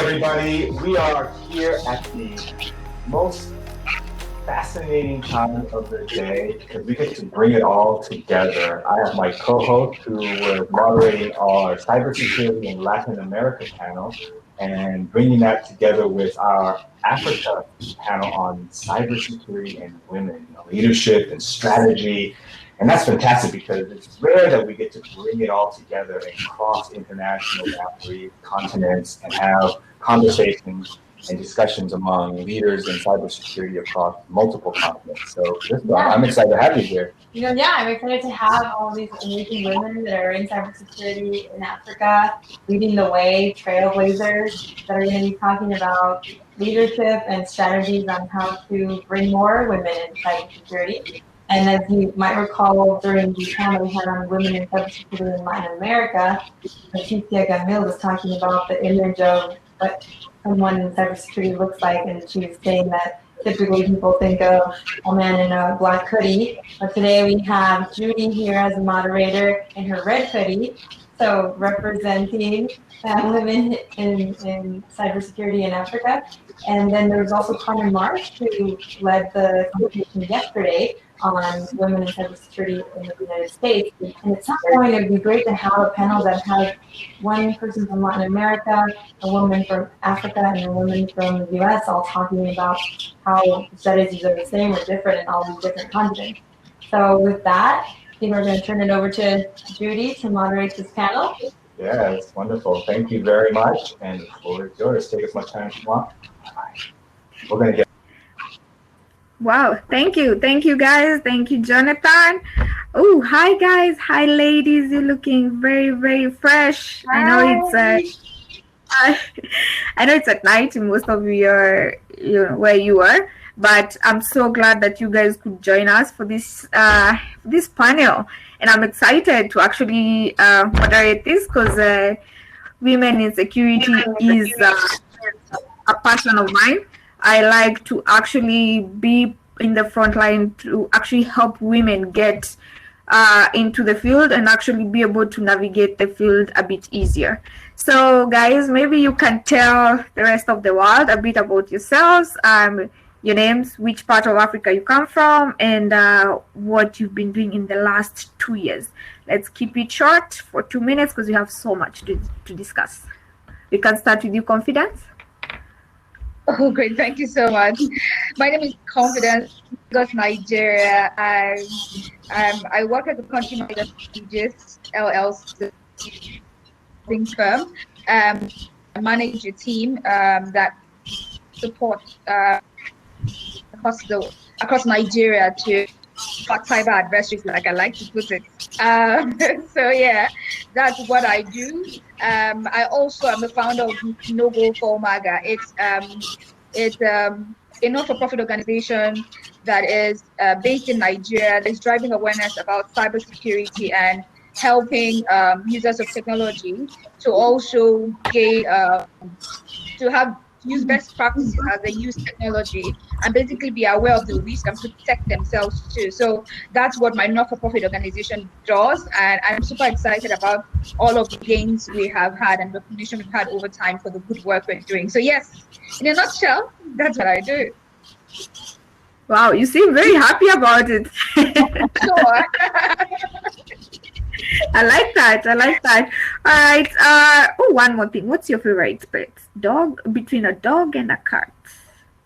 everybody. We are here at the most fascinating time of the day because we get to bring it all together. I have my co-host who was moderating our Cybersecurity in Latin America panel and bringing that together with our Africa panel on cybersecurity and women, leadership and strategy. And that's fantastic because it's rare that we get to bring it all together and cross international boundaries, continents, and have conversations and discussions among leaders in cybersecurity across multiple continents. So I'm excited to have you here. I'm excited to have all these amazing women that are in cybersecurity in Africa, leading the way, trailblazers that are going to be talking about leadership and strategies on how to bring more women in cybersecurity. And as you might recall, during the panel we had on women in cybersecurity in Latin America, Masiika was talking about the image of what someone in cybersecurity looks like, and she was saying that typically people think of a man in a black hoodie, but today we have Judy here as a moderator in her red hoodie, so representing women in cybersecurity in Africa. And then there was also Connor Marsh, who led the conversation yesterday on women in cybersecurity in the United States. And at some point, it would be great to have a panel that has one person from Latin America, a woman from Africa, and a woman from the US all talking about how strategies are the same or different in all these different continents. So with that, I think we're going to turn it over to Judy to moderate this panel. Yeah, it's wonderful. Thank you very much. And the floor is yours. Take as much time as you want. We're going to get. Wow, thank you guys, thank you Jonathan. Oh, hi guys, hi ladies, you're looking very, very fresh. Hi. I know it's at night, most of you are where you are, but I'm so glad that you guys could join us for this this panel, and I'm excited to actually moderate this because women in security is a passion of mine. I like to actually be in the front line to actually help women get into the field and actually be able to navigate the field a bit easier. So guys, maybe you can tell the rest of the world a bit about yourselves, your names, which part of Africa you come from, and what you've been doing in the last 2 years. Let's keep it short for 2 minutes because we have so much to discuss. We can start with you, Confidence. Oh, great. Thank you so much. My name is Confidence, Lagos, Nigeria. I work at the country manager of DIGISS LLC firm. I manage a team that supports across Nigeria to fight cyber adversaries, like I like to put it. So yeah, that's what I do. I also am the founder of No Go for MAGA. It's a not-for-profit organization that is based in Nigeria, that is driving awareness about cybersecurity and helping users of technology to also gain use best practices as they use technology and basically be aware of the risk and protect themselves too. So that's what my not-for-profit organization does, and I'm super excited about all of the gains we have had and recognition we've had over time for the good work we're doing. So yes, in a nutshell, that's what I do. Wow, you seem very happy about it. Sure. I like that. All right. One more thing. What's your favorite pet? Dog? Between a dog and a cat.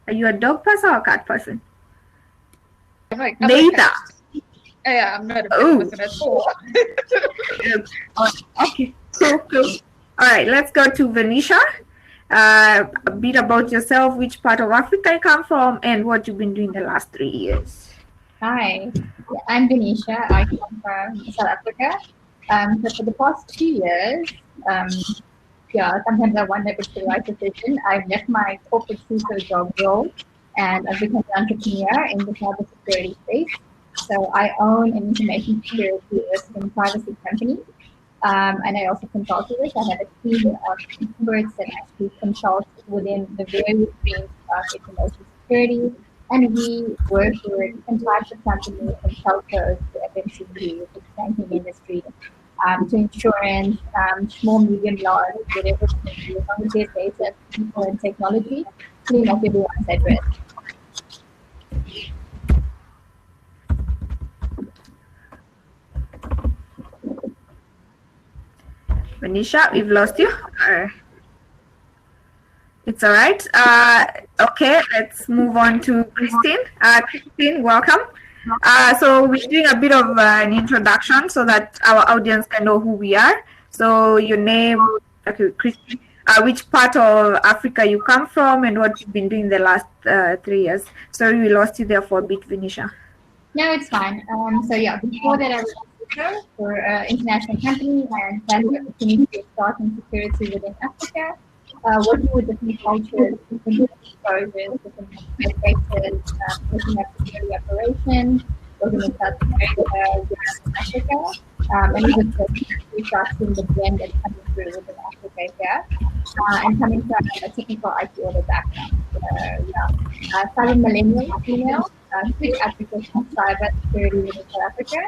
Are you a dog person or a cat person? Neither. Yeah, I'm not a pet person at all. Okay. Cool. All right. Let's go to Venisha. A bit about yourself, which part of Africa you come from, and what you've been doing the last 3 years. Hi, I'm Venisha. I come from South Africa. So for the past 2 years, sometimes I wonder if it's the right decision. I've left my corporate CISO job role and I've become an entrepreneur in the cybersecurity space. So I own an information security risk and privacy company. And I also consult with it. I have a team of experts that actually consult within the various streams of information security. And we work with different types of companies from telcos to FMCG, to the banking industry, to insurance, small, medium, large, whatever it may be, as long as there's data, people, and technology, pretty much everyone's at risk. Venisha, we've lost you. It's all right. Okay, let's move on to Christine. Christine, welcome. So we're doing a bit of an introduction so that our audience can know who we are. So your name, okay, Christine, which part of Africa you come from and what you've been doing the last 3 years. Sorry, we lost you there for a bit, Venisha. No, it's fine. So yeah, before that I was a teacher for an international company and had the opportunity to start in security within Africa, working with different cultures, different exposures, different races, looking at security operations, working in South America, Europe, and Africa, and even we start seeing the blend that's coming through within Africa here, and coming from a technical IT audit background. Cyber millennial female, switch Africa from cyber security within South Africa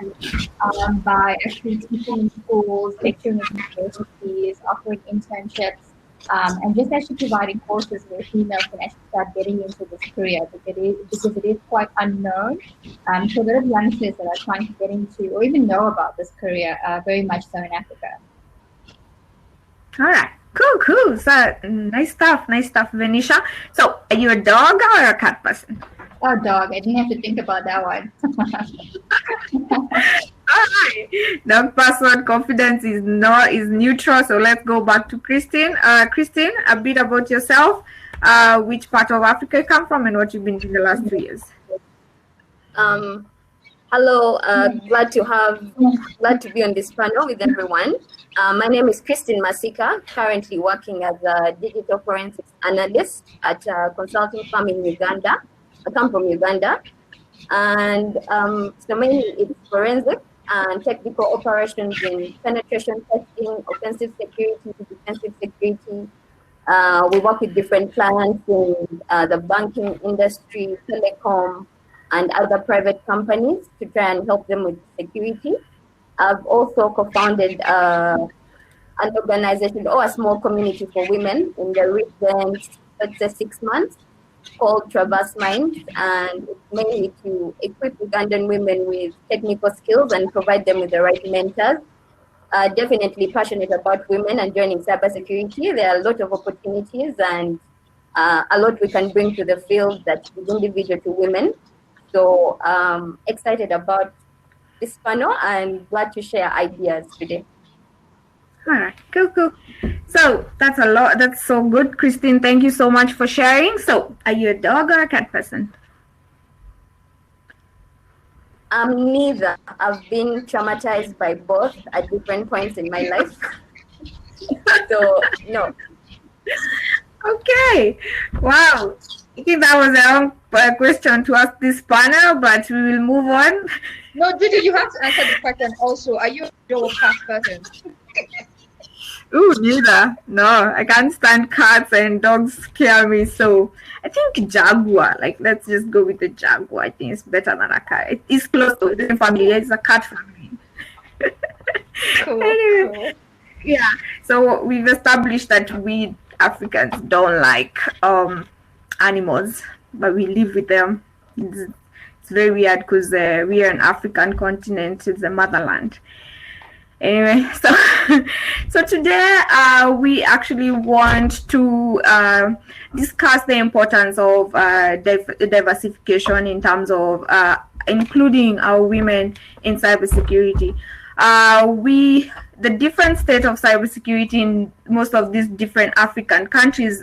by actually teaching in schools, lecturing in universities, offering internships, and just actually providing courses where females can actually start getting into this career because it is quite unknown. So a lot of youngsters that are trying to get into or even know about this career, very much so in Africa. All right, cool. So nice stuff, Venisha. So are you a dog or a cat person? Oh, dog. I didn't have to think about that one. All right. Dog person confidence is neutral. So let's go back to Christine. Christine, a bit about yourself. Which part of Africa you come from and what you've been doing the last 3 years. Hello. Glad to be on this panel with everyone. My name is Masiika, currently working as a digital forensics analyst at a consulting firm in Uganda. I come from Uganda, and so mainly it's forensic and technical operations in penetration testing, offensive security, defensive security. We work with different clients in the banking industry, telecom, and other private companies to try and help them with security. I've also co-founded an organization or a small community for women in the recent, let's say, 6 months, called Traverse Minds, and it's mainly to equip Ugandan women with technical skills and provide them with the right mentors. Definitely passionate about women and joining cybersecurity. There are a lot of opportunities and a lot we can bring to the field that is individual to women. So excited about this panel and glad to share ideas today. All right, cool. So that's a lot. That's so good, Christine. Thank you so much for sharing. So, are you a dog or a cat person? I'm neither. I've been traumatized by both at different points in my life. So, no. Okay. Wow. I think that was a wrong question to ask this panel, but we will move on. No, Judy, you have to answer the question also. Are you a dog or cat person? Ooh, neither. No, I can't stand cats and dogs scare me. So I think jaguar. Like, let's just go with the jaguar. I think it's better than a cat. It's close to the family. It's a cat family. Cool, Anyway, cool. yeah. So we've established that we Africans don't like animals, but we live with them. It's very weird because we are an African continent. It's the motherland. Anyway, so today we actually want to discuss the importance of diversification in terms of including our women in cybersecurity. The different state of cybersecurity in most of these different African countries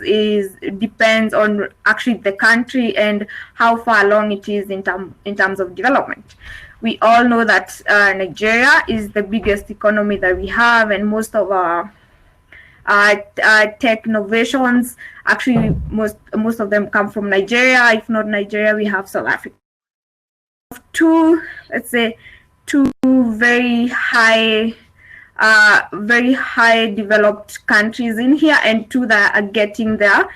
depends on actually the country and how far along it is in terms of development. We all know that Nigeria is the biggest economy that we have, and most of our tech innovations, actually most of them come from Nigeria. If not Nigeria, we have South Africa. Two very high developed countries in here, and two that are getting there.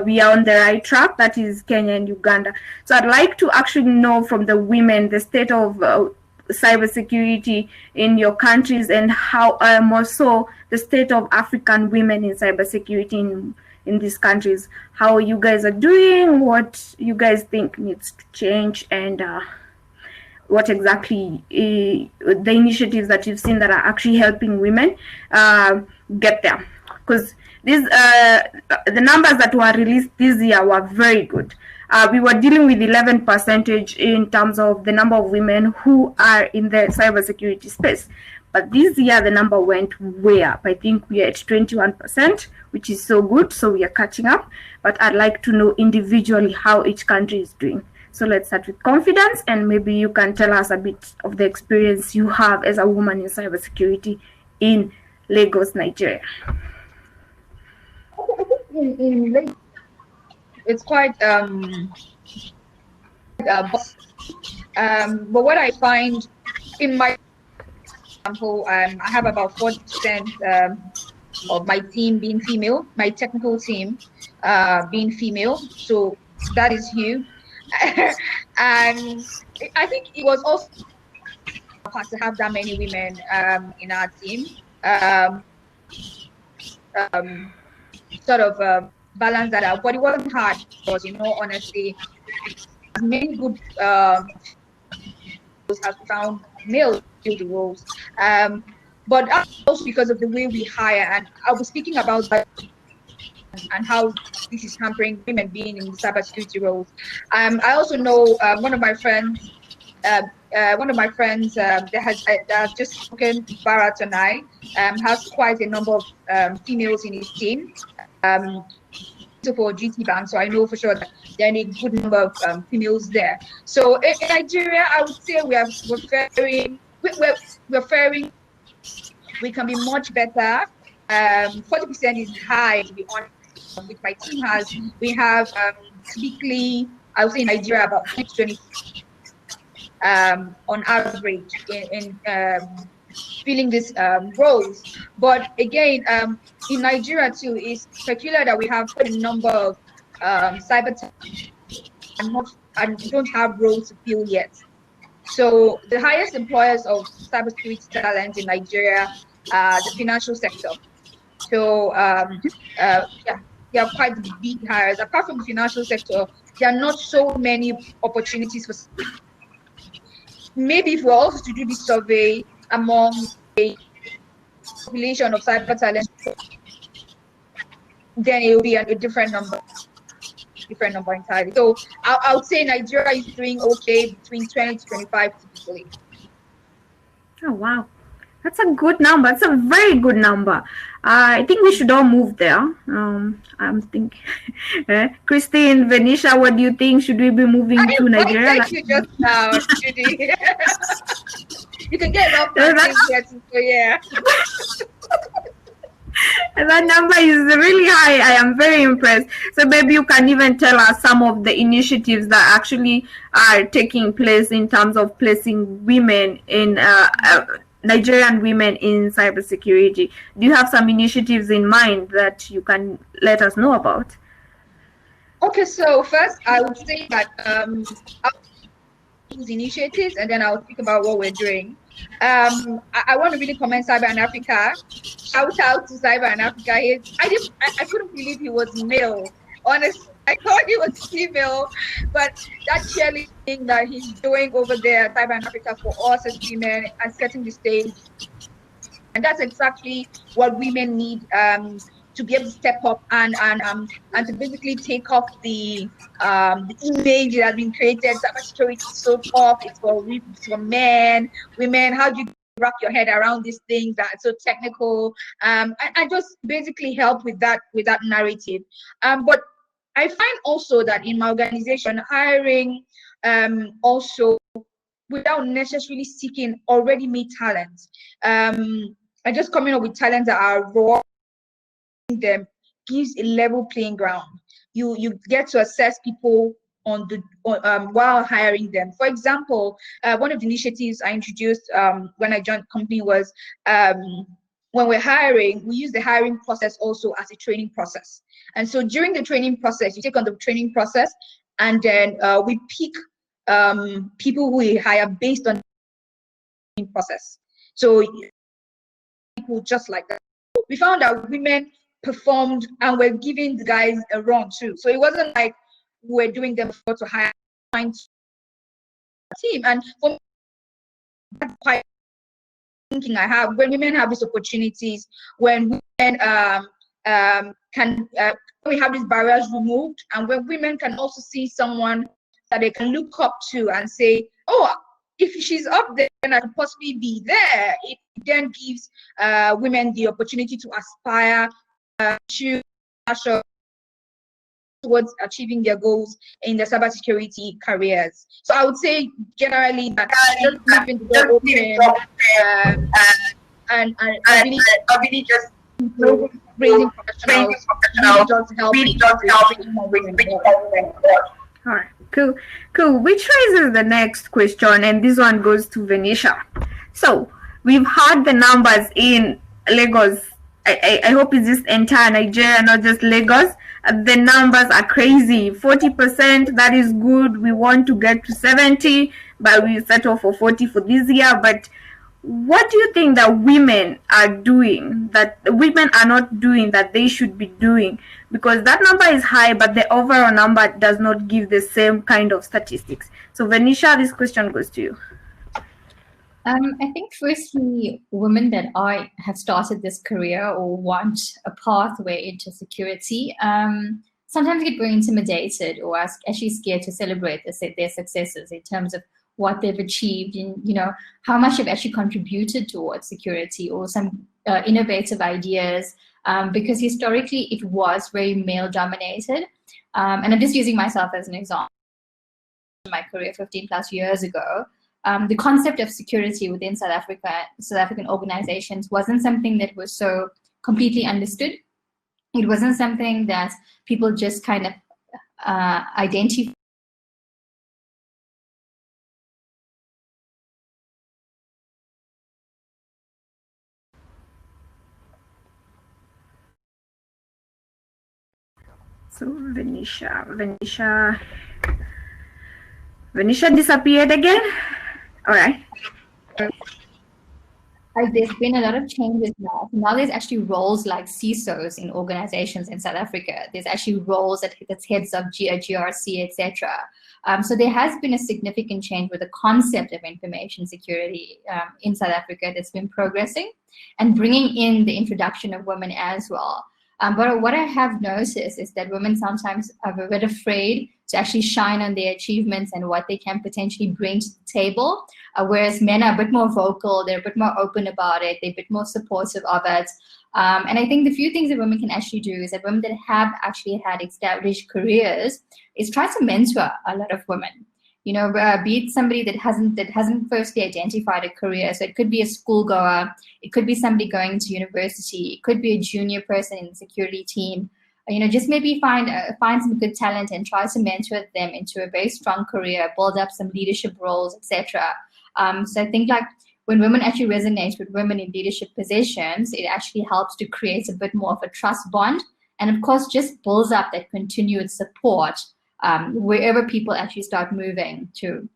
We are on the right track, that is Kenya and Uganda. So I'd like to actually know from the women the state of cybersecurity in your countries, and how more so the state of African women in cybersecurity in these countries, how you guys are doing, what you guys think needs to change, and what exactly the initiatives that you've seen that are actually helping women get there. Because these the numbers that were released this year were very good. We were dealing with 11% in terms of the number of women who are in the cybersecurity space. But this year, the number went way up. I think we are at 21%, which is so good. So we are catching up. But I'd like to know individually how each country is doing. So let's start with confidence, and maybe you can tell us a bit of the experience you have as a woman in cybersecurity in Lagos, Nigeria. In Lagos, it's quite but what I find in my example, I have about 40% of my team being female, my technical team being female, so that is huge. And I think it was also hard to have that many women in our team. Sort of balance that out, but it wasn't hard because, you know, honestly, many good have found male to the roles, but also because of the way we hire. And I was speaking about that and how this is hampering women being in cybersecurity roles. I also know one of my friends that has just spoken, Barra tonight, has quite a number of females in his team. For GT Bank, so I know for sure that there are a good number of females there. So in Nigeria, I would say we're faring. We can be much better. 40% is high, to be honest. Which my team has, we have typically, I would say in Nigeria about 20 on average in filling these roles. But again, in Nigeria too, it's peculiar that we have quite a number of cyber and don't have roles to fill yet. So the highest employers of cybersecurity talent in Nigeria are the financial sector. So yeah, they are quite big hires. Apart from the financial sector, there are not so many opportunities for. Maybe if we're also to do this survey among a population of cyber talent, then it will be a different number entirely. So I would say Nigeria is doing okay between 20 to 25 typically. Oh wow, that's a good number. It's a very good number. I think we should all move there. I'm thinking, Christine, Venisha, what do you think? Should we be moving to Nigeria? Thank you just now, Judy. You can get off that thing, so yeah. That number is really high. I am very impressed. So maybe you can even tell us some of the initiatives that actually are taking place in terms of placing women in Nigerian women in cybersecurity. Do you have some initiatives in mind that you can let us know about? Okay, so first I would say that I'll use initiatives and then I'll speak about what we're doing. I want to really commend Cyber in Africa. Shout out to Cyber in Africa. I couldn't believe he was male. Honestly, I thought he was female, but that cheerleading thing that he's doing over there, Cyber in Africa, for us as women and setting the stage, and that's exactly what women need to be able to step up and to basically take off the image that has been created. Cybersecurity is so tough. It's for men, women. How do you wrap your head around these things that are so technical? And just basically help with that narrative. But I find also that in my organization, hiring also without necessarily seeking already made talents, and just coming up with talents that are raw, them gives a level playing ground. You get to assess people on the while hiring them. For example, one of the initiatives I introduced when I joined the company was when we're hiring, we use the hiring process also as a training process. And so during the training process, you take on the training process, and then we pick people who we hire based on process. So people just like that. We found that women performed and were giving the guys a run too. So it wasn't like we're doing them to hire a team. And for me, that's quite thinking I have when women have these opportunities, when women can we have these barriers removed, and when women can also see someone that they can look up to and say, oh, if she's up there, then I could possibly be there. It then gives women the opportunity to aspire to towards achieving their goals in their cybersecurity careers. So I would say generally that just keeping the door open and really just raising professionals really does help All right, cool. Which raises the next question, and this one goes to Venisha. So we've had the numbers in Lagos. I hope it's just entire Nigeria, not just Lagos. The numbers are crazy. 40%, that is good. We want to get to 70, but we settle for 40 for this year. But what do you think that women are doing that women are not doing that they should be doing? Because that number is high, but the overall number does not give the same kind of statistics. So Venisha, this question goes to you. I think firstly, women that have started this career or want a pathway into security, sometimes get very intimidated or actually scared to celebrate their successes in terms of what they've achieved and, you know, how much they've actually contributed towards security or some innovative ideas, because historically it was very male dominated. And I'm just using myself as an example. In my career 15 plus years ago, the concept of security within South African organizations wasn't something that was so completely understood. It wasn't something that people just kind of identified. So Venisha disappeared again. All right. There's been a lot of changes now. Now there's actually roles like CISOs in organizations in South Africa. There's actually roles that's heads of GRC, etc. So there has been a significant change with the concept of information security in South Africa that's been progressing and bringing in the introduction of women as well. But what I have noticed is that women sometimes are a bit afraid to actually shine on their achievements and what they can potentially bring to the table, whereas men are a bit more vocal, they're a bit more open about it, they're a bit more supportive of it. And I think the few things that women can actually do is that women that have actually had established careers is try to mentor a lot of women. You know, be it somebody that hasn't firstly identified a career. So it could be a schoolgoer, it could be somebody going to university, it could be a junior person in the security team. You know, just maybe find some good talent and try to mentor them into a very strong career, build up some leadership roles, etc. So I think like when women actually resonate with women in leadership positions, it actually helps to create a bit more of a trust bond, and of course just builds up that continued support wherever people actually start moving to.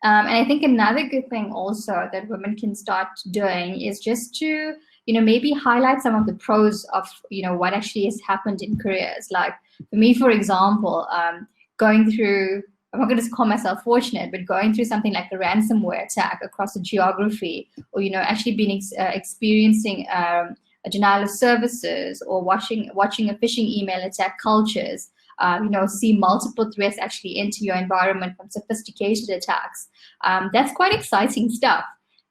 And I think another good thing also that women can start doing is just to, you know, maybe highlight some of the pros of, you know, what actually has happened in careers. Like for me, for example, going through, I'm not going to call myself fortunate, but going through something like a ransomware attack across a geography, or, you know, actually being experiencing a denial of services, or watching a phishing email attack cultures, you know, see multiple threats actually into your environment from sophisticated attacks. That's quite exciting stuff.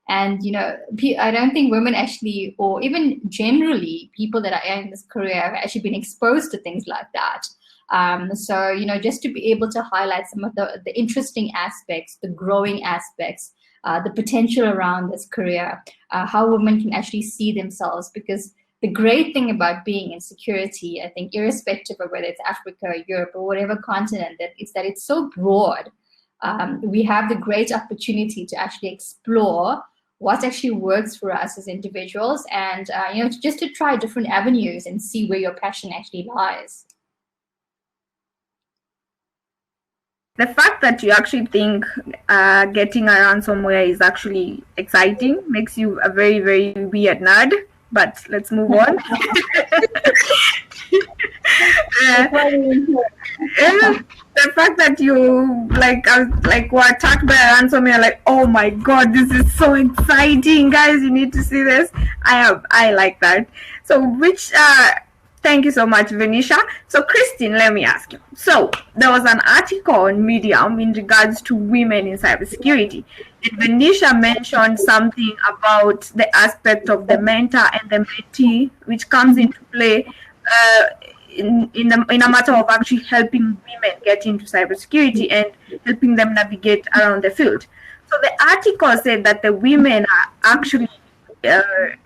And, you know, I don't think women actually, or even generally people that are in this career have actually been exposed to things like that. So, you know, just to be able to highlight some of the interesting aspects, the growing aspects, the potential around this career, how women can actually see themselves, because the great thing about being in security, I think, irrespective of whether it's Africa, Europe, or whatever continent, that it's so broad. We have the great opportunity to actually explore what actually works for us as individuals, and you know, just to try different avenues and see where your passion actually lies. the fact that you actually think getting a ransomware is actually exciting makes you a very, very weird nerd. But let's move on. The fact that you were attacked by a ransomware, like, oh my god, this is so exciting, guys! You need to see this. I like that. So, thank you so much, Venisha. So, Christine, let me ask you. So, there was an article on Medium in regards to women in cybersecurity. And Venisha mentioned something about the aspect of the mentor and the mentee, which comes into play in a matter of actually helping women get into cybersecurity and helping them navigate around the field. So, the article said that the women are actually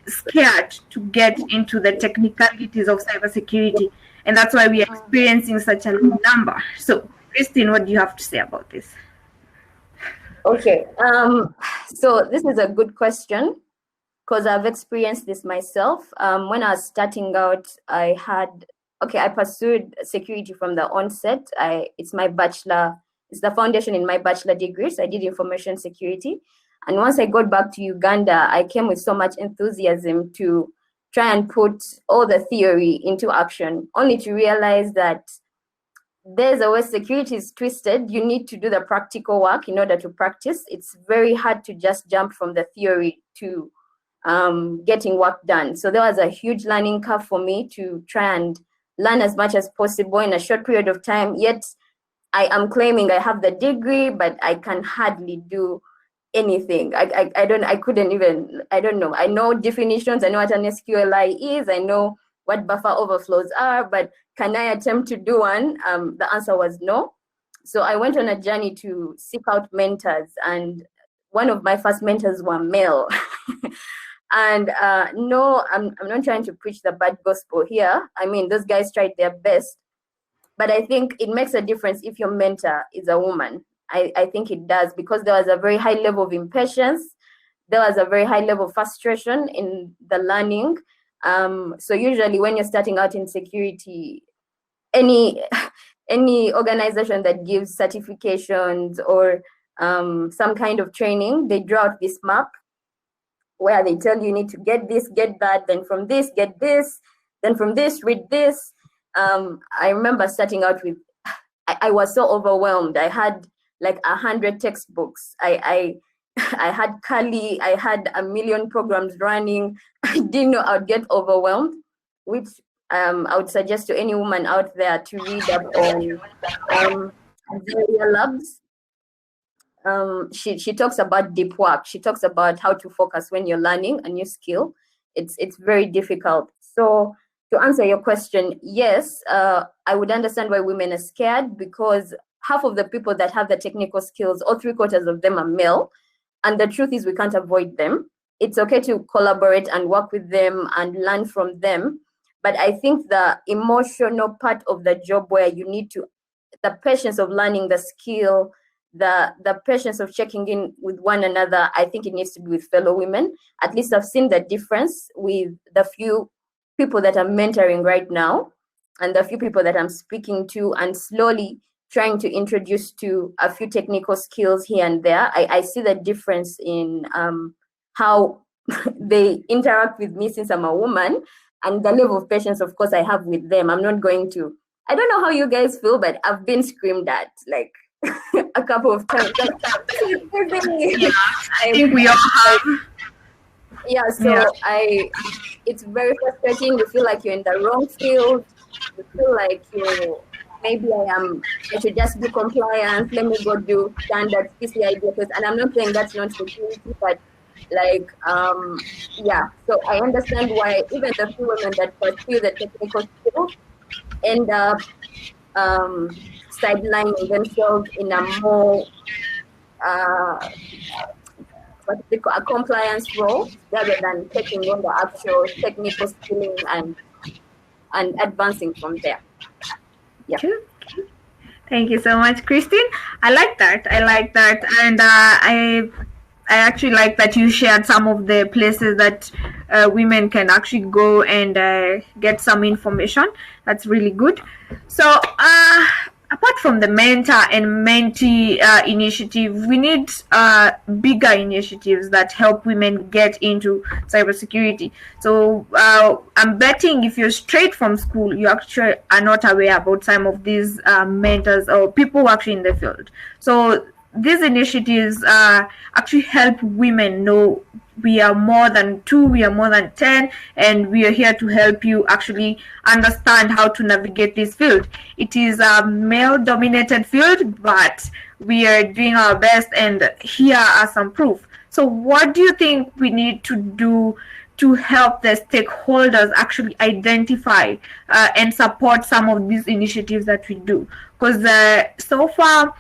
scared to get into the technicalities of cybersecurity, and that's why we are experiencing such a low number. So, Christine, what do you have to say about this? Okay, so this is a good question because I've experienced this myself. When I was starting out, I pursued security from the onset. It's my bachelor, it's the foundation in my bachelor degree. So I did information security. And once I got back to Uganda, I came with so much enthusiasm to try and put all the theory into action, only to realize that there's a way security is twisted. You need to do the practical work in order to practice. It's very hard to just jump from the theory to getting work done. So there was a huge learning curve for me to try and learn as much as possible in a short period of time. Yet I am claiming I have the degree, but I can hardly do anything. I don't know. I know definitions, I know what an SQLI is, I know what buffer overflows are, but can I attempt to do one? The answer was no. So I went on a journey to seek out mentors, and one of my first mentors were male. And no, I'm not trying to preach the bad gospel here. I mean, those guys tried their best, but I think it makes a difference if your mentor is a woman. I think it does, because there was a very high level of impatience. There was a very high level of frustration in the learning. So usually when you're starting out in security, any organization that gives certifications or some kind of training, they draw out this map where they tell you need to get this, get that, then from this, get this, then from this, read this. I remember starting out with, I was so overwhelmed. I had like 100 textbooks. I had Kali, I had a million programs running. I didn't know I would get overwhelmed, which I would suggest to any woman out there to read up on Zaria Labs. She talks about deep work. She talks about how to focus when you're learning a new skill. It's very difficult. So to answer your question, yes, I would understand why women are scared, because half of the people that have the technical skills, or 3/4 of them, are male. And the truth is we can't avoid them. It's okay to collaborate and work with them and learn from them. But I think the emotional part of the job, where you need to, the patience of learning the skill, the patience of checking in with one another, I think it needs to be with fellow women. At least I've seen the difference with the few people that I'm mentoring right now and the few people that I'm speaking to, and slowly trying to introduce to a few technical skills here and there. I see the difference in how they interact with me, since I'm a woman, and the level of patience, of course, I have with them. I'm not going to, I don't know how you guys feel, but I've been screamed at like a couple of times. Yeah, I think we all have. Yeah, so it's very frustrating. You feel like you're in the wrong field. You feel like I should just do compliance. Let me go do standard PCI DSS. And I'm not saying that's not security, but like, so I understand why even the few women that pursue the technical skills end up sidelining themselves in a more a compliance role, rather than taking on the actual technical skilling and advancing from there. Yeah. Thank you so much, Christine. I like that. And I actually like that you shared some of the places that women can actually go and get some information. That's really good. So apart from the mentor and mentee initiative, we need bigger initiatives that help women get into cybersecurity. So I'm betting if you're straight from school, you actually are not aware about some of these mentors or people actually in the field. So these initiatives actually help women know we are more than two, we are more than 10, and we are here to help you actually understand how to navigate this field. It is a male dominated field, but we are doing our best, and here are some proof. So what do you think we need to do to help the stakeholders actually identify and support some of these initiatives that we do? Because so far,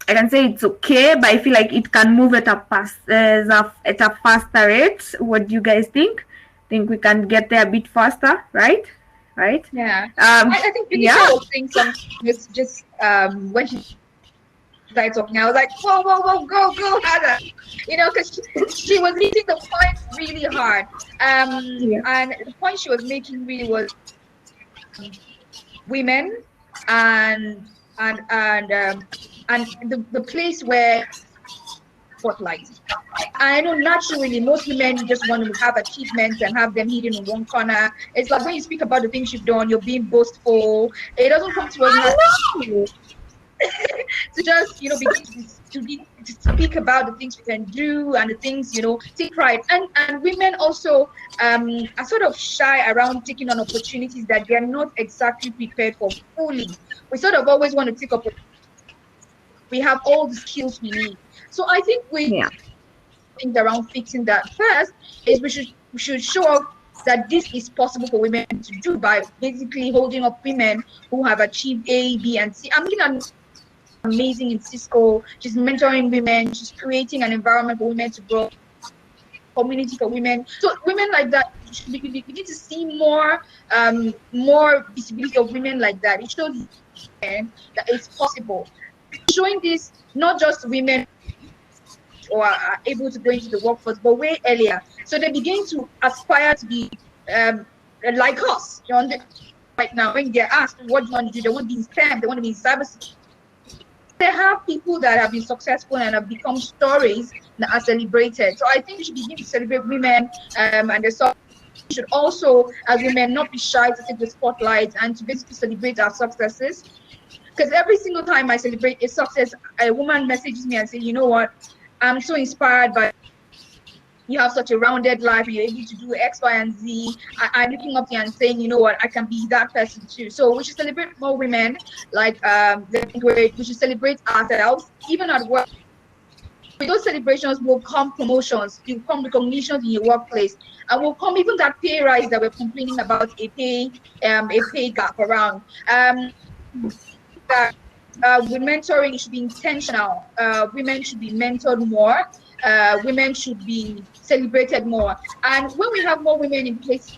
I can say it's okay, but I feel like it can move at a faster rate. What do you guys think? Think we can get there a bit faster, right? Right? Yeah. I think Venisha was saying something just when she started talking, I was like, whoa, go harder. Because she was hitting the point really hard. And the point she was making really was women and the place where spotlight. I know naturally most women just want to have achievements and have them hidden in one corner. It's like when you speak about the things you've done, you're being boastful. It doesn't come to us naturally to just begin to speak about the things we can do and the things take pride. And women also are sort of shy around taking on opportunities that they're not exactly prepared for fully. We sort of always want to take up. We have all the skills we need. So I think things around fixing that first is we should show up that this is possible for women to do by basically holding up women who have achieved A, B, and C. I'm looking at amazing in Cisco. She's mentoring women. She's creating an environment for women to grow, community for women. So women like that, we need to see more visibility of women like that. It shows that it's possible. Showing this not just women who are able to go into the workforce, but way earlier. So they begin to aspire to be like us. Right now, when they're asked what do you want to do, they want to be in STEM, they want to be in cybersecurity. They have people that have been successful and have become stories that are celebrated. So I think we should begin to celebrate women and we should also, as women, not be shy to take the spotlight and to basically celebrate our successes. Because every single time I celebrate a success, a woman messages me and says, you know what, I'm so inspired by you have such a rounded life, you're able to do X, Y, and Z. I'm looking up here and saying, you know what, I can be that person too. So we should celebrate more women, like we should celebrate ourselves, even at work. With those celebrations will come promotions, will come recognitions in your workplace, and will come even that pay rise that we're complaining about, a pay gap around. With mentoring, it should be intentional. Women should be mentored more. Women should be celebrated more. And when we have more women in place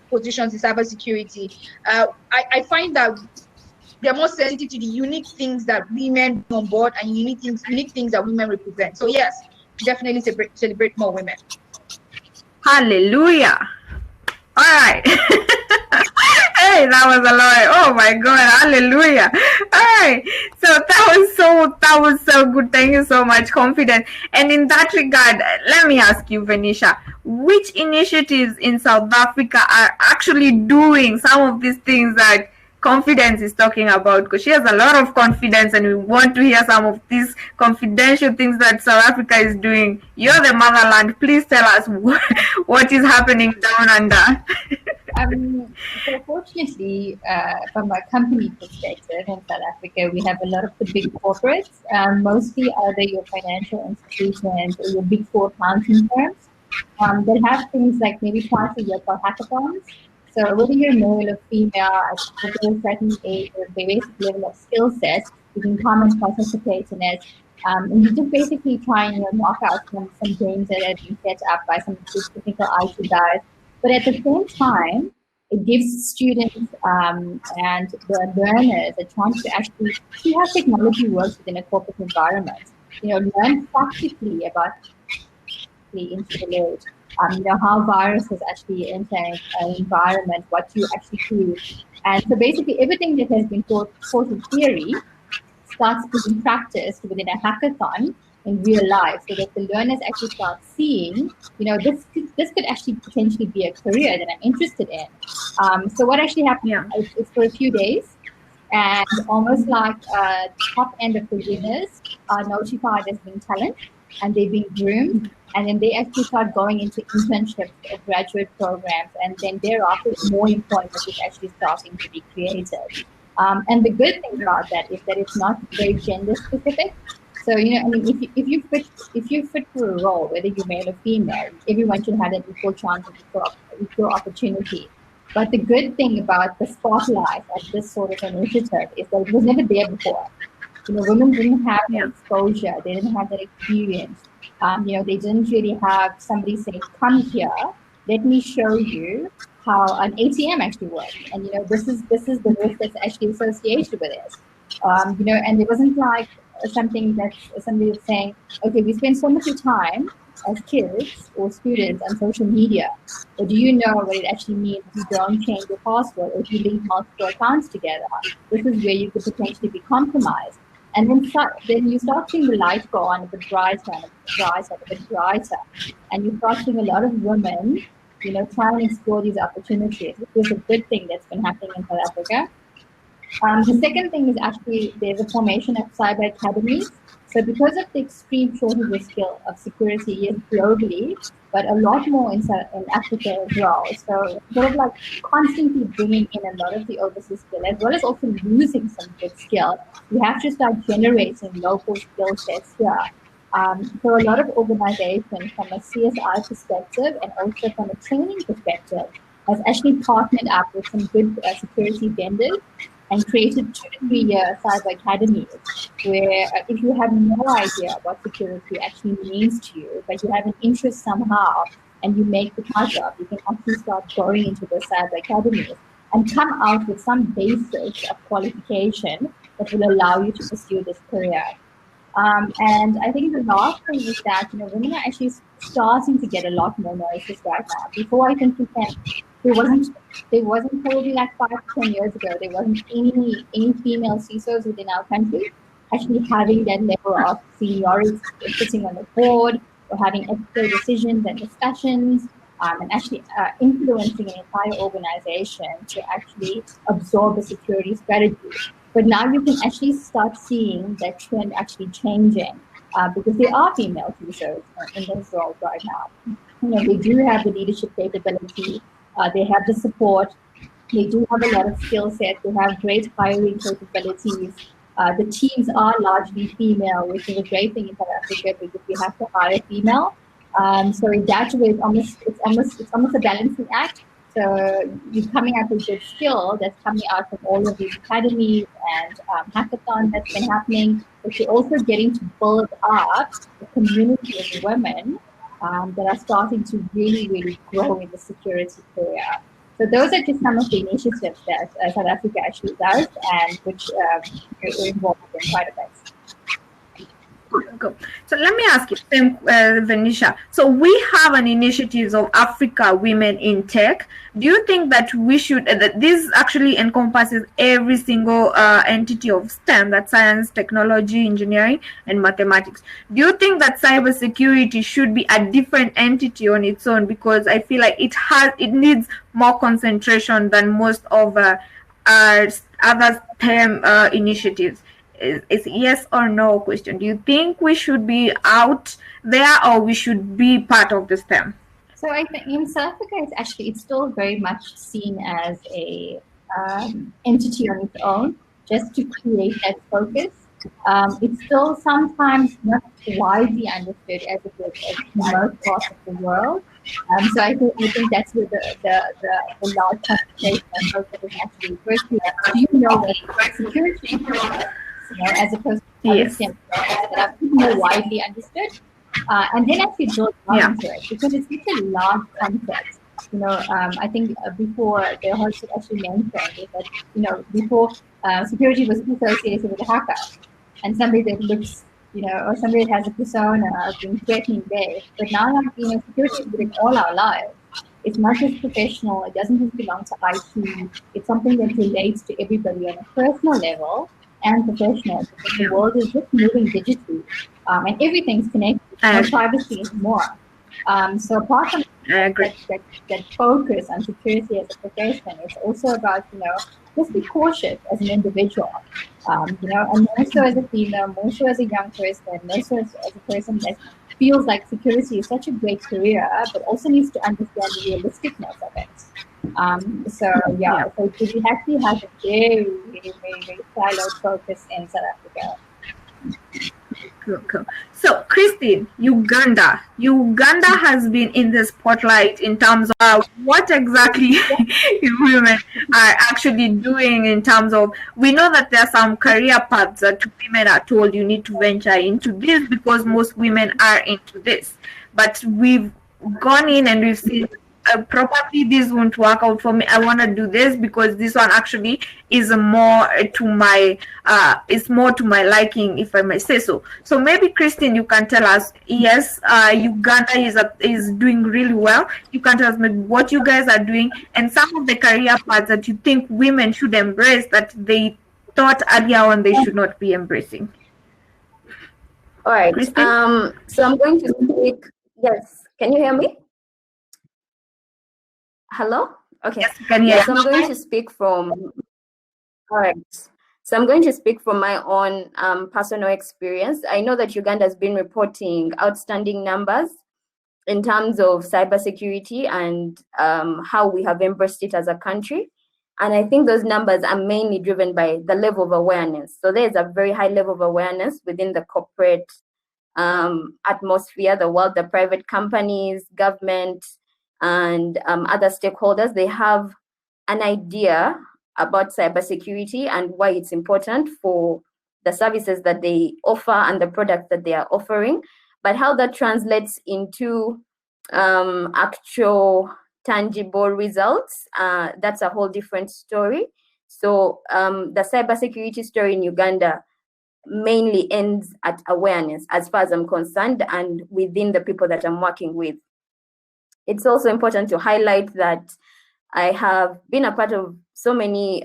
positions in cybersecurity, I find that they're more sensitive to the unique things that women bring on board and unique things that women represent. So yes, definitely celebrate more women. Hallelujah. All right. Hey, that was a lot. Oh my God, hallelujah. All right. So that was so good. Thank you so much, Confident. And in that regard, let me ask you, Venisha, which initiatives in South Africa are actually doing some of these things that Confidence is talking about? Because she has a lot of confidence and we want to hear some of these confidential things that South Africa is doing. You're the motherland. Please tell us what is happening down under. So fortunately, from a company perspective in South Africa, we have a lot of the big corporates, mostly either your financial institutions or your big four accounting firms that have things like maybe twice a year called hackathons. So whether you're male or female, at a certain age or basic level of skill set, you can come and participate in it. And you just basically try and knock out some games that have been set up by some technical IT guys. But at the same time, it gives students and the learners a chance to actually see how technology works within a corporate environment. Learn practically about into the load. How viruses actually enter an environment, what you actually do And so basically everything that has been taught in theory starts being practiced within a hackathon in real life, so that the learners actually start seeing, this could actually potentially be a career that I'm interested in. So what actually happened is for a few days, and almost like top end of the winners are notified as being talent, and they've been groomed, and then they actually start going into internships or graduate programs, and then thereafter more employment is actually starting to be created. And the good thing about that is that it's not very gender specific. So, if you fit for a role, whether you're male or female, everyone should have an equal chance of equal opportunity. But the good thing about the spotlight at this sort of initiative is that it was never there before. Women didn't have that exposure. They didn't have that experience. They didn't really have somebody say, come here, let me show you how an ATM actually works. And, this is the risk that's actually associated with it. And it wasn't like something that somebody was saying, okay, we spend so much time as kids or students on social media, but do you know what it actually means if you don't change your password or if you link multiple accounts together? This is where you could potentially be compromised. And then you start seeing the light go on a bit brighter and a bit brighter. And you start seeing a lot of women, try and explore these opportunities, which is a good thing that's been happening in South Africa. The second thing is actually there's a formation of cyber academies. So because of the extreme shortage of skill of security, yes, globally, but a lot more in Africa as well. So sort of like constantly bringing in a lot of the overseas skill, as well as also losing some good skill. We have to start generating local skill sets here. So a lot of organizations from a CSI perspective and also from a training perspective has actually partnered up with some good security vendors and created 2 to 3 year cyber academies, where if you have no idea what security actually means to you, but you have an interest somehow and you make the cut up, you can actually start going into the cyber academies and come out with some basis of qualification that will allow you to pursue this career. And I think the last thing is that, women are actually starting to get a lot more noises right now. Before, I think there wasn't probably like 5 to 10 years ago, there wasn't any female CISOs within our country actually having that level of seniority, sitting on the board or having expert decisions and discussions, and actually influencing an entire organization to actually absorb a security strategy. But now you can actually start seeing that trend actually changing because there are female CISOs in those roles right now. They do have the leadership capability. They have the support. They do have a lot of skill sets. They have great hiring capabilities. The teams are largely female, which is a great thing in South Africa because we have to hire female. So in that way, it's almost a balancing act. So you're coming up with good skill that's coming out from all of these academies and hackathons that's been happening, but you're also getting to build up a community of women that are starting to really, really grow in the security career. So those are just some of the initiatives that South Africa actually does and which we're involved in quite a bit. Go. So let me ask you, Venisha. So we have an initiative of Africa Women in Tech. Do you think that we should, that this actually encompasses every single entity of STEM, that's science, technology, engineering, and mathematics? Do you think that cybersecurity should be a different entity on its own? Because I feel like it needs more concentration than most of our other STEM initiatives. It's yes or no question. Do you think we should be out there or we should be part of the STEM? So I think in South Africa, it's still very much seen as a entity on its own, just to create that focus. It's still sometimes not widely understood as it is in most parts of the world. So I think that's where the large concentration of focus is actually working. Do you know what security is? As opposed to other STEM that are more widely understood, and then actually build into it because it's such a large concept. I think before the host actually mentioned is that before security was associated with a hacker and somebody that looks or somebody that has a persona of being threatening there. But now security is within all our lives. It's not just professional. It doesn't just belong to IT. It's something that relates to everybody on a personal level and professional, because the world is just moving digitally, and everything's connected. No privacy is more. So apart from that focus on security as a profession, it's also about, just be cautious as an individual, and more so as a female, more so as a young person, more so as a person that feels like security is such a great career, but also needs to understand the realisticness of it. So Judy actually has a very, very, very, very siloed focus in South Africa. Cool. So, Christine, Uganda has been in the spotlight in terms of what exactly women are actually doing in terms of, we know that there are some career paths that women are told you need to venture into this because most women are into this. But we've gone in and we've seen probably this won't work out for me. I want to do this because this one actually is more to my liking, if I may say so. So maybe Christine, you can tell us. Yes, Uganda is doing really well. You can tell us maybe what you guys are doing and some of the career paths that you think women should embrace that they thought earlier on they should not be embracing. All right. Christine? So I'm going to speak. Yes. Can you hear me? Hello? Okay. Yes, can you hear. So I'm going to speak from. All right. So I'm going to speak from my own personal experience. I know that Uganda has been reporting outstanding numbers in terms of cybersecurity and how we have embraced it as a country. And I think those numbers are mainly driven by the level of awareness. So there's a very high level of awareness within the corporate atmosphere, the world, the private companies, government, and other stakeholders. They have an idea about cybersecurity and why it's important for the services that they offer and the products that they are offering. But how that translates into actual tangible results, that's a whole different story. So the cybersecurity story in Uganda mainly ends at awareness, as far as I'm concerned, and within the people that I'm working with. It's also important to highlight that I have been a part of so many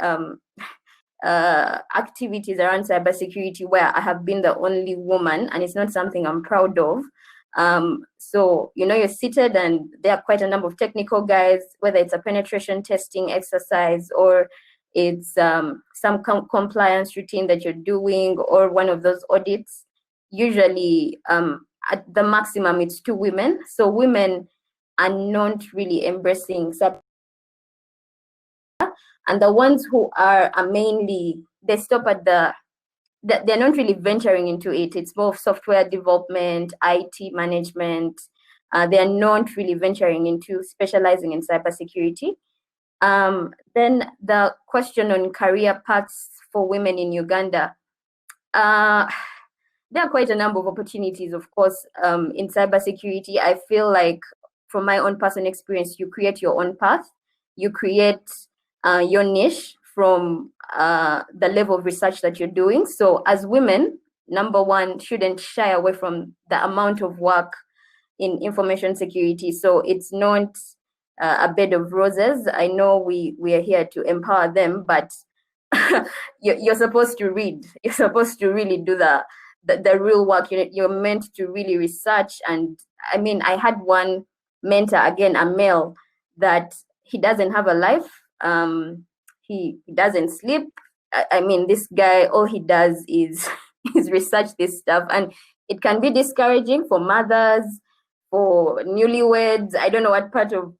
activities around cybersecurity where I have been the only woman, and it's not something I'm proud of. So, you're seated and there are quite a number of technical guys, whether it's a penetration testing exercise or it's some compliance routine that you're doing or one of those audits. Usually, at the maximum, it's 2 women. So women are not really embracing cyber. And the ones who are mainly, they stop at they're not really venturing into it. It's more software development, IT management. They're not really venturing into specializing in cybersecurity. Then the question on career paths for women in Uganda. There are quite a number of opportunities, of course, in cybersecurity. I feel like from my own personal experience, you create your own path. You create your niche from the level of research that you're doing. So as women, number one, shouldn't shy away from the amount of work in information security. So it's not a bed of roses. I know we are here to empower them, but you're supposed to read. You're supposed to really do the real work. You're meant to really research. And I mean, I had one mentor, again, a male, that he doesn't have a life. He doesn't sleep. I mean, this guy, all he does is research this stuff, and it can be discouraging for mothers, for newlyweds. I don't know what part of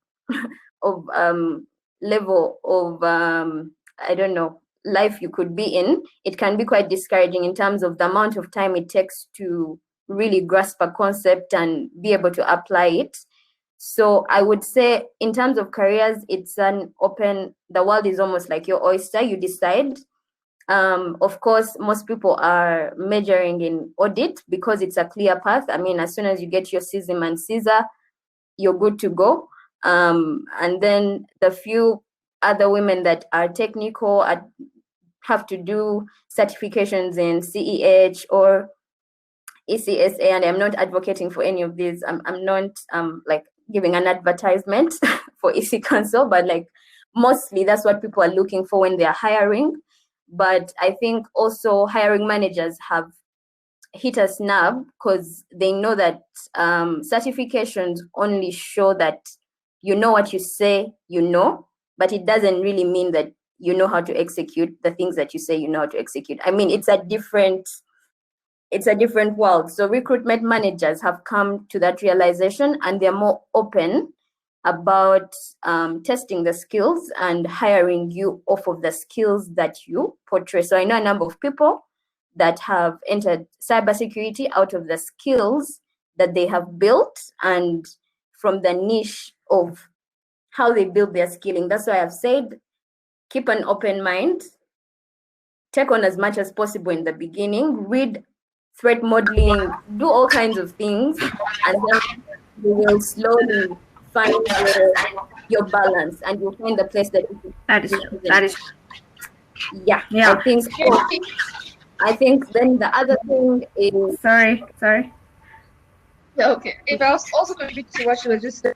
level of I don't know, life you could be in. It can be quite discouraging in terms of the amount of time it takes to really grasp a concept and be able to apply it. So I would say in terms of careers, it's an open, the world is almost like your oyster. You decide. Of course, most people are majoring in audit because it's a clear path. I mean, as soon as you get your CISM and CISA, you're good to go. And then the few other women that are technical have to do certifications in CEH or ECSA, and I'm not advocating for any of these. I'm not like giving an advertisement for EC Council, but like mostly that's what people are looking for when they are hiring. But I think also hiring managers have hit a snub because they know that certifications only show that you know what you say you know, but it doesn't really mean that you know how to execute the things that you say you know how to execute. I mean, it's a different world. So recruitment managers have come to that realization, and they're more open about testing the skills and hiring you off of the skills that you portray. So I know a number of people that have entered cybersecurity out of the skills that they have built and from the niche of how they build their skilling. That's why I've said, keep an open mind, take on as much as possible in the beginning, read threat modeling, do all kinds of things, and then you will slowly find your balance, and you'll find the place that you That is true. That is true. Yeah. I think then the other thing is sorry. Okay. If I was also contribute to what she was just saying,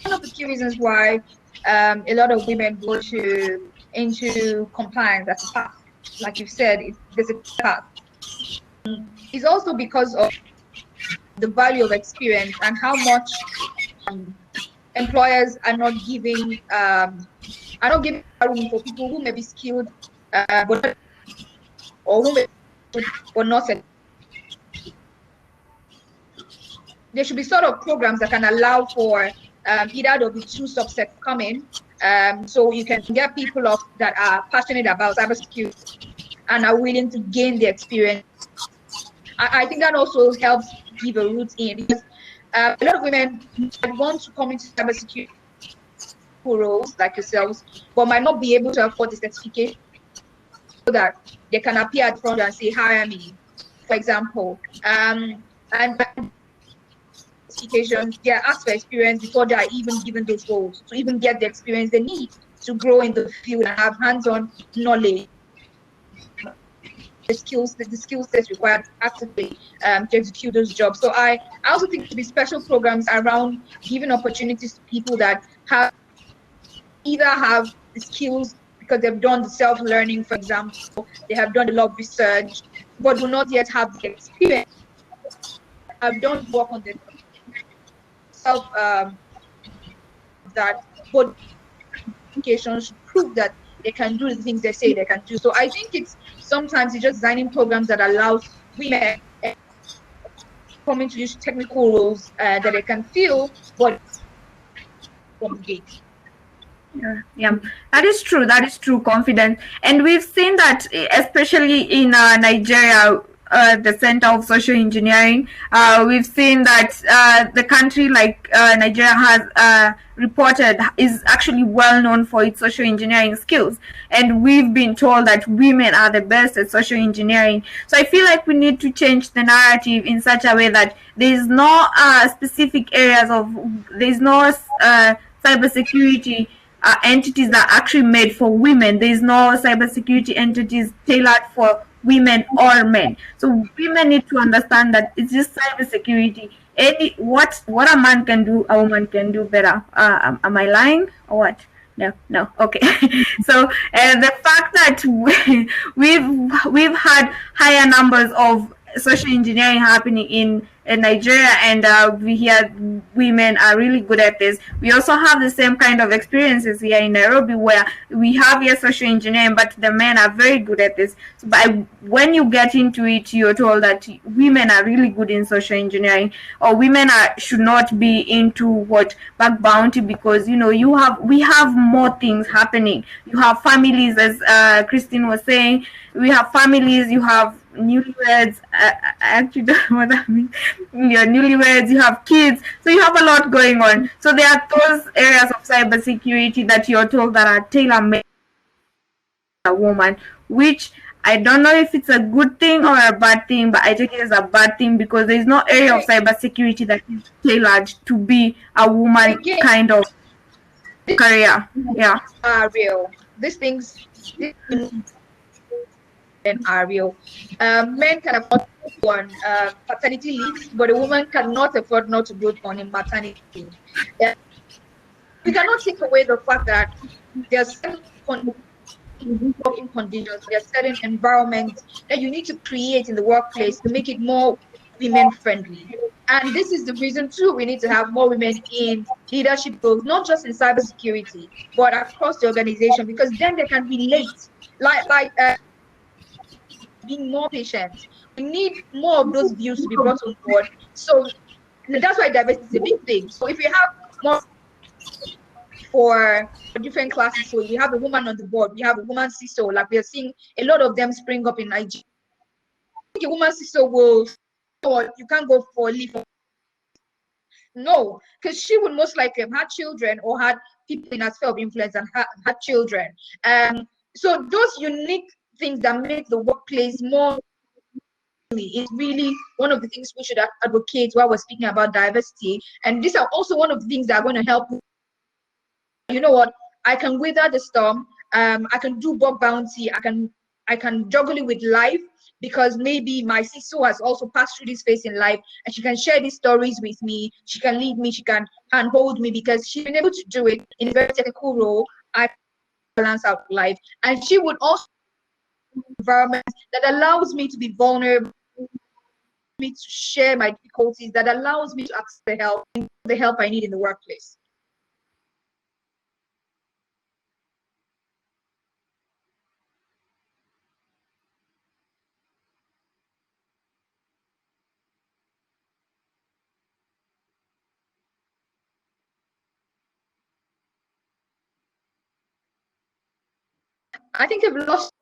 one of the key reasons why a lot of women go into compliance as a path, like you said, there's a path. It's also because of the value of experience and how much employers are not giving room for people who may be skilled but not. There should be sort of programs that can allow for either of the two subsets coming, so you can get people that are passionate about cybersecurity and are willing to gain the experience. I think that also helps give a route in, because a lot of women want to come into cybersecurity roles like yourselves, but might not be able to afford the certification so that they can appear at front and say, hire me, for example. And certifications, they are asked for experience before they are even given those roles, to even get the experience they need to grow in the field and have hands-on knowledge. The skill sets required actively to execute those jobs. So I also think there should be special programs around giving opportunities to people that either have the skills because they've done the self-learning, for example, they have done a lot of research, but do not yet have the experience. I've done work on the self that, but applications should prove that they can do the things they say they can do. So I think sometimes it's just designing programs that allows women come into these technical roles that they can feel, but from the gate. Yeah, that is true. Confidence, and we've seen that especially in Nigeria, the Center of Social Engineering. We've seen that the country like Nigeria has reported is actually well known for its social engineering skills, and we've been told that women are the best at social engineering. So I feel like we need to change the narrative in such a way that there's no specific areas there's no cybersecurity entities that are actually made for women. There's no cybersecurity entities tailored for women or men. So women need to understand that it's just cybersecurity. What a man can do, a woman can do better. Am I lying or what? No. Okay. So the fact that we've had higher numbers of social engineering happening in Nigeria, and we hear women are really good at this. We also have the same kind of experiences here in Nairobi, where we have here social engineering, but the men are very good at this. So when you get into it, you're told that women are really good in social engineering, or women should not be into bug bounty, because we have more things happening. You have families, as Christine was saying. We have families. You have newlyweds. I actually don't know what that means. You're newlyweds, you have kids, so you have a lot going on. So there are those areas of cybersecurity that you're told that are tailor-made for a woman, which I don't know if it's a good thing or a bad thing, but I take it as a bad thing, because there is no area of cybersecurity that is tailored to be a woman kind of career. Yeah. Real. These things are real. Men can afford on paternity leave, but a woman cannot afford not to go on a maternity leave. we cannot take away the fact that there's certain working conditions, there are certain environments that you need to create in the workplace to make it more women friendly. And this is the reason too we need to have more women in leadership roles, not just in cybersecurity, but across the organization, because then they can relate. Being more patient. We need more of those views to be brought on board. So that's why diversity is a big thing. So if we have more for different classes, so we have a woman on the board, we have a woman CISO, like we are seeing a lot of them spring up in Nigeria. A woman CISO will, or you can't go for leave. No, because she would most likely have had children or had people in her sphere of influence and had children. So those unique things that make the workplace more is really one of the things we should advocate while we're speaking about diversity. And these are also one of the things that are going to help. You know what? I can weather the storm. I can do bug bounty. I can juggle it with life, because maybe my CISO has also passed through this phase in life, and she can share these stories with me. She can lead me. She can handhold me, because she's been able to do it in a very technical role. I balance out life, and she would also environment that allows me to be vulnerable, me to share my difficulties, that allows me to ask the help I need in the workplace. I think I've lost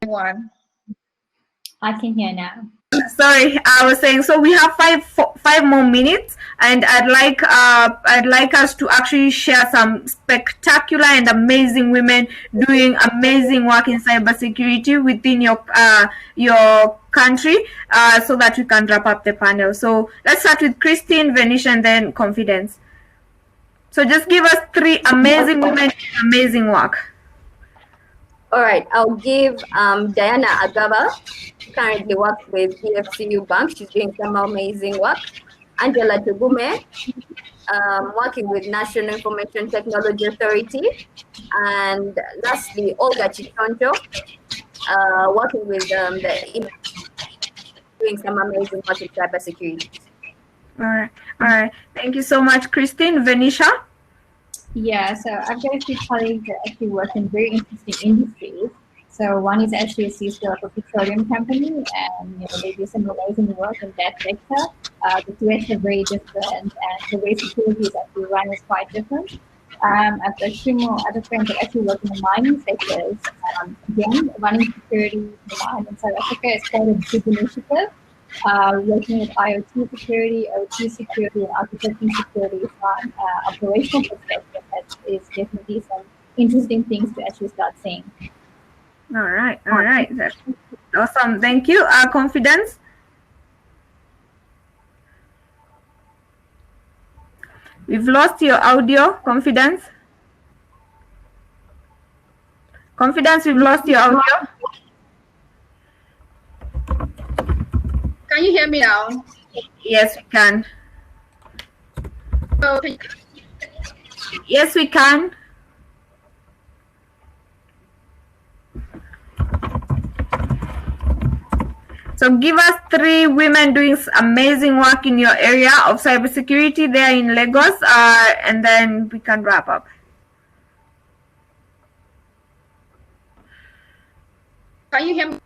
one. I can hear now. Sorry, I was saying, so we have five more minutes, and I'd like us to actually share some spectacular and amazing women doing amazing work in cybersecurity within your country, so that we can wrap up the panel. So let's start with Christine, Venisha, and then Confidence. So just give us 3 amazing women doing amazing work. All right, I'll give Diana Agaba, currently works with EFCU Bank. She's doing some amazing work. Angela Tugume, working with National Information Technology Authority. And lastly, Olga Chichonjo, working with doing some amazing work in cybersecurity. All right. Thank you so much, Christine. Venisha? Yeah, so I've got a few colleagues that actually work in very interesting industries. So one is actually a CISO of a petroleum company, and they do some amazing work in that sector. The threats are very different, and the way security is actually run is quite different. I've got 2 more other friends that actually work in the mining sectors. Again, running security in the mine in South Africa is quite a big initiative. Working with IoT security, OT security, and architecting security from operational perspective, that is definitely some interesting things to actually start seeing. All right. That's awesome. Thank you. Confidence? We've lost your audio, Confidence. Confidence, we've lost your audio. Can you hear me now? Yes, we can. Okay. Yes, we can. So give us 3 women doing amazing work in your area of cybersecurity there in Lagos, and then we can wrap up. Can you hear me?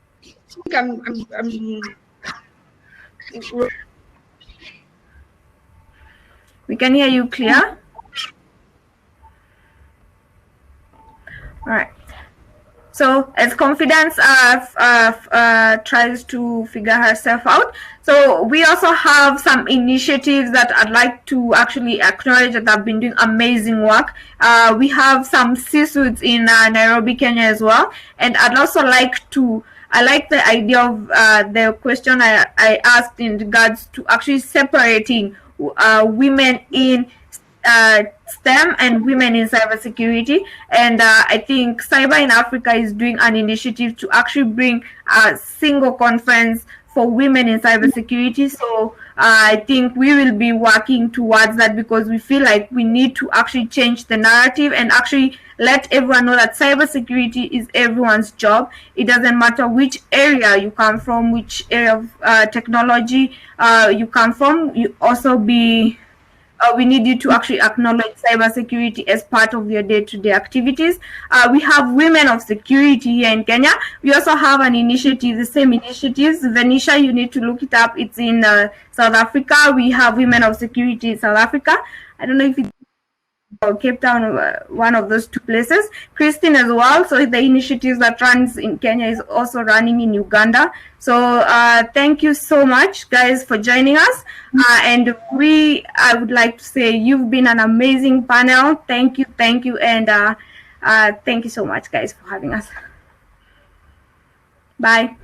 We can hear you clear. All right. So as Confidence tries to figure herself out, so we also have some initiatives that I'd like to actually acknowledge that have been doing amazing work. We have some CISOs in Nairobi, Kenya as well, and I'd also like to. I like the idea of the question I asked in regards to actually separating women in STEM and women in cybersecurity, and I think Cyber in Africa is doing an initiative to actually bring a single conference for women in cybersecurity. So I think we will be working towards that because we feel like we need to actually change the narrative and actually let everyone know that cybersecurity is everyone's job. It doesn't matter which area you come from, which area of technology you come from. You also be we need you to actually acknowledge cybersecurity as part of your day-to-day activities. We have Women of Security here in Kenya. We also have an initiative, the same initiatives. Venisha, you need to look it up. It's in South Africa. We have Women of Security in South Africa. I don't know if it's Cape Town, one of those two places. Christine as well. So the initiatives that runs in Kenya is also running in Uganda. So thank you so much, guys, for joining us. And I would like to say you've been an amazing panel. Thank you, and thank you so much, guys, for having us. Bye.